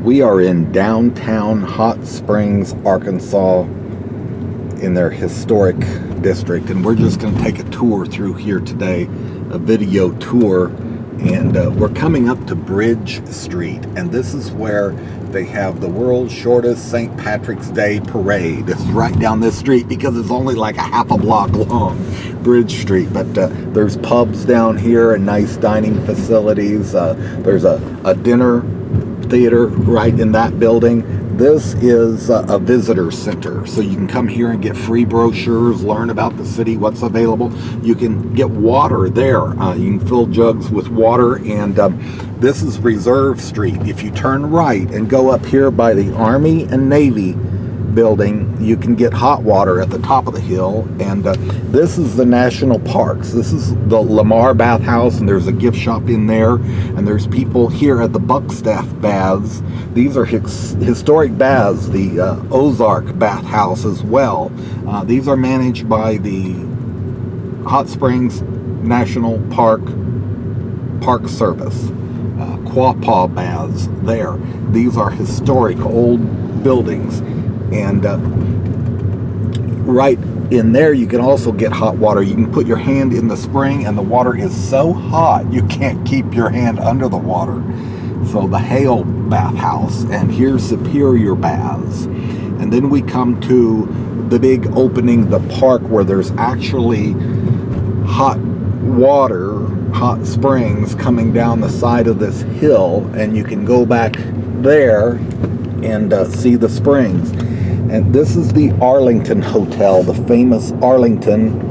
We are in downtown Hot Springs, Arkansas, in their historic district, and we're just going to take a tour through here today, a video tour, and we're coming up to Bridge Street, and this is where they have the world's shortest St. Patrick's Day parade. It's right down this street because it's only like a half a block long, Bridge Street, but there's pubs down here and nice dining facilities. There's a dinner theater right in that building. This is a visitor center, so you can come here and get free brochures, learn about the city, what's available. You can get water there. You can fill jugs with water, and this is Reserve Street. If you turn right and go up here by the Army and Navy building, you can get hot water at the top of the hill. And this is the national parks. This is the Lamar bathhouse, and there's a gift shop in there, and there's people here at the Buckstaff baths. These are historic baths, the Ozark bathhouse as well. These are managed by the Hot Springs National Park Service. Quapaw baths there. These are historic old buildings. And right in there you can also get hot water. You can put your hand in the spring and the water is so hot you can't keep your hand under the water. So the Hale bathhouse, and here's Superior Baths. And then we come to the big opening, the park, where there's actually hot water, hot springs coming down the side of this hill, and you can go back there and see the springs. And this is the Arlington Hotel, the famous Arlington,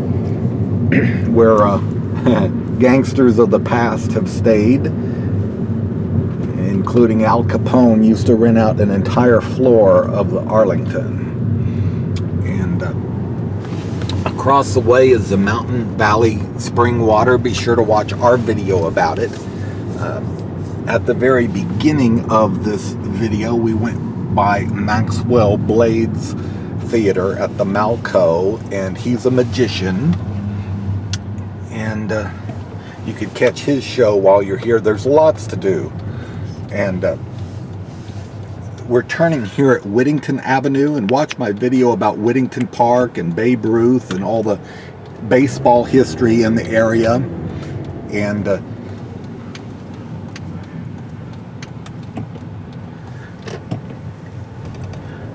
where gangsters of the past have stayed, including Al Capone used to rent out an entire floor of the Arlington. And across the way is the Mountain Valley Spring Water. Be sure to watch our video about it. At the very beginning of this video, we went by Maxwell Blades Theater at the Malco, and he's a magician, and you could catch his show while you're here. There's lots to do. And we're turning here at Whittington Avenue, and watch my video about Whittington Park and Babe Ruth and all the baseball history in the area. And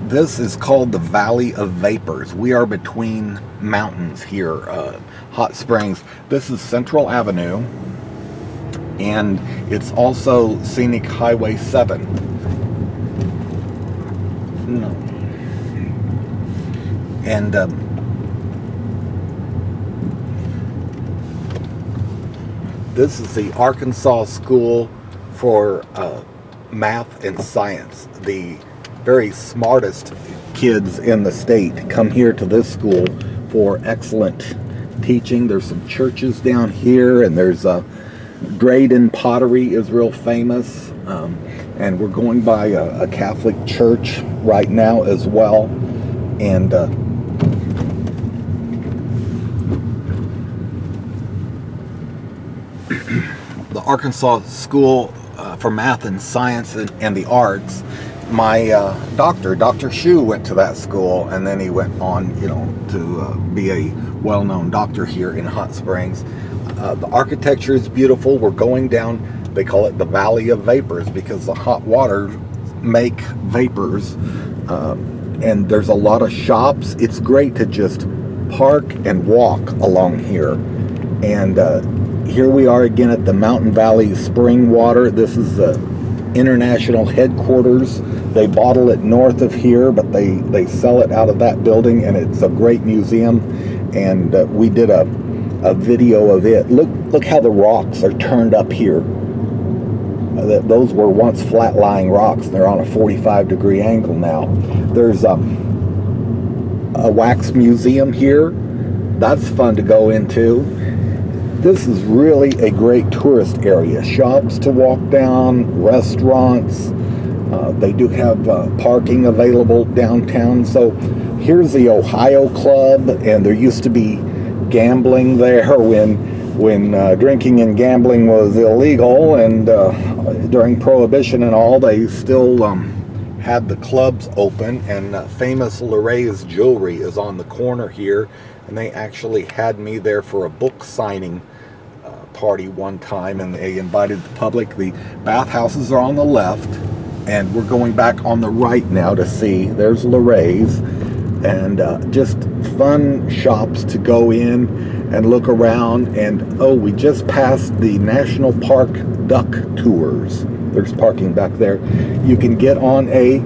this is called the Valley of Vapors. We are between mountains here, Hot Springs. This is Central Avenue, and it's also Scenic Highway 7. No. And this is the Arkansas School for Math and Science. The very smartest kids in the state come here to this school for excellent teaching. There's some churches down here, and there's Drayden Pottery is real famous, and we're going by a Catholic church right now as well. And the Arkansas School for Math and Science and the Arts. My doctor, Dr. Shu, went to that school, and then he went on, to be a well-known doctor here in Hot Springs. The architecture is beautiful. We're going down, they call it the Valley of Vapors, because the hot water make vapors, and there's a lot of shops. It's great to just park and walk along here. And here we are again at the Mountain Valley Spring Water. This is the international headquarters. They bottle it north of here, but they sell it out of that building, and it's a great museum. And we did a video of it. Look how the rocks are turned up here. Those were once flat-lying rocks. They're on a 45-degree angle now. There's a wax museum here. That's fun to go into. This is really a great tourist area. Shops to walk down, restaurants. They do have parking available downtown. So here's the Ohio Club, and there used to be gambling there when when drinking and gambling was illegal, and during Prohibition and all, they still had the clubs open, and famous Loray's Jewelry is on the corner here, and they actually had me there for a book signing party one time, and they invited the public. The bathhouses are on the left, and we're going back on the right now to see. There's Loray's, and just fun shops to go in and look around. And oh, we just passed the National Park duck tours. There's parking back there. You can get on a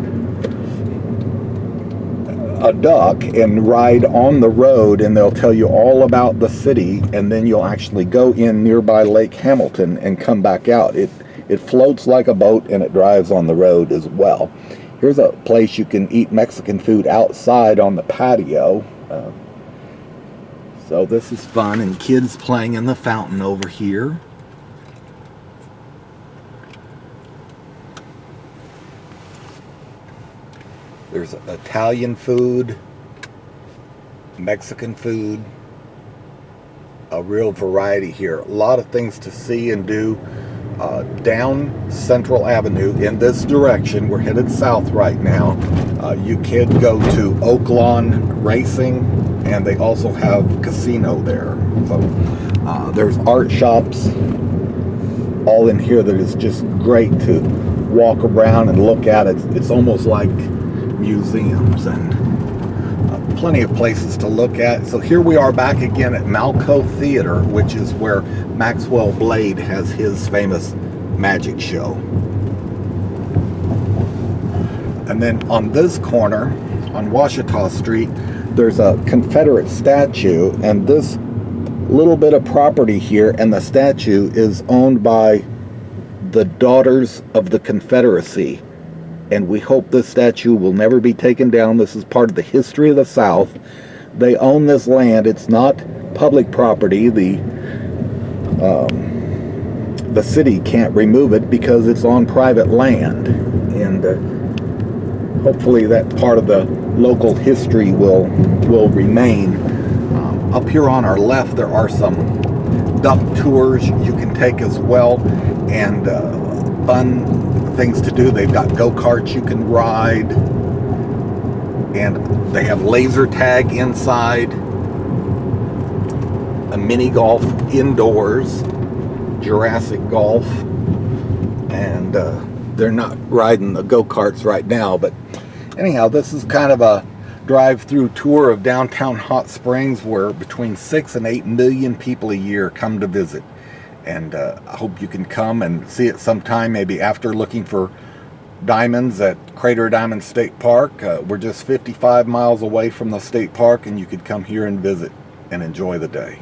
duck and ride on the road, and they'll tell you all about the city, and then you'll actually go in nearby Lake Hamilton and come back out. It floats like a boat, and it drives on the road as well. Here's a place you can eat Mexican food outside on the patio. So this is fun, and kids playing in the fountain over here. There's Italian food, Mexican food, a real variety here. A lot of things to see and do. Down Central Avenue in this direction, we're headed south right now. You can go to Oaklawn Racing, and they also have casino there. So there's art shops all in here that is just great to walk around and look at. It's almost like museums, and plenty of places to look at. So here we are back again at Malco Theater, which is where Maxwell Blade has his famous magic show. And then on this corner, on Washita Street, there's a Confederate statue, and this little bit of property here and the statue is owned by the Daughters of the Confederacy. And we hope this statue will never be taken down. This is part of the history of the South. They own this land. It's not public property. The city can't remove it because it's on private land. And hopefully that part of the local history will remain. Up here on our left, there are some duck tours you can take as well, and fun things to do. They've got go-karts you can ride, and they have laser tag inside, a mini golf indoors, Jurassic golf, and they're not riding the go-karts right now, but anyhow, this is kind of a drive-through tour of downtown Hot Springs, where between 6 and 8 million people a year come to visit. And I hope you can come and see it sometime, maybe after looking for diamonds at Crater Diamond State Park. We're just 55 miles away from the state park, and you could come here and visit and enjoy the day.